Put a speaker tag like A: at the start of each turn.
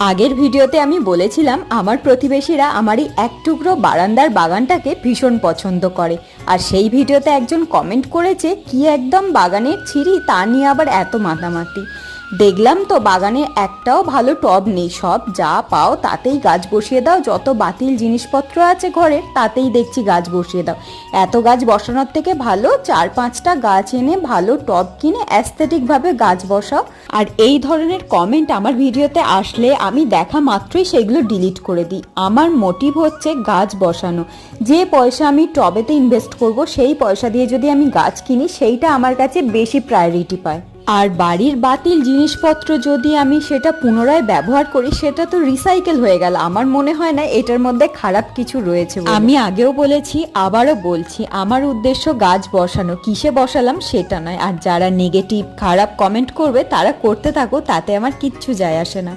A: আগের ভিডিওতে আমি বলেছিলাম আমার প্রতিবেশীরা আমারই এক টুকরো বারান্দার বাগানটাকে ভীষণ পছন্দ করে। আর সেই ভিডিওতে একজন কমেন্ট করেছে কি একদম বাগানের ছিরি, তা নিয়ে আবার এত মাতামাতি। দেখলাম তো বাগানে একটাও ভালো টব নেই, সব যা পাও তাতেই গাছ বসিয়ে দাও, যত বাতিল জিনিসপত্র আছে ঘরের তাতেই দেখছি গাছ বসিয়ে দাও। এত গাছ বসানোর থেকে ভালো 4-5টা গাছ এনে ভালো টব কিনে অ্যাস্থেটিকভাবে গাছ বসাও। আর এই ধরনের কমেন্ট আমার ভিডিওতে আসলে আমি দেখা মাত্রই সেগুলো ডিলিট করে দিই। আমার মোটিভ হচ্ছে গাছ বসানো। যে পয়সা আমি টবেতে ইনভেস্ট করব সেই পয়সা দিয়ে যদি আমি গাছ কিনি সেইটা আমার কাছে বেশি প্রায়োরিটি পায়। আর বাড়ির বাতিল জিনিসপত্র যদি আমি সেটা পুনরায় ব্যবহার করি সেটা তো রিসাইকেল হয়ে গেল। আমার মনে হয় না এটার মধ্যে খারাপ কিছু রয়েছে। আমি আগেও বলেছি, আবারও বলছি, আমার উদ্দেশ্য গাছ বসানো, কিসে বসালাম সেটা নয়। আর যারা নেগেটিভ খারাপ কমেন্ট করবে তারা করতে থাকো, তাতে আমার কিচ্ছু যায় আসে না।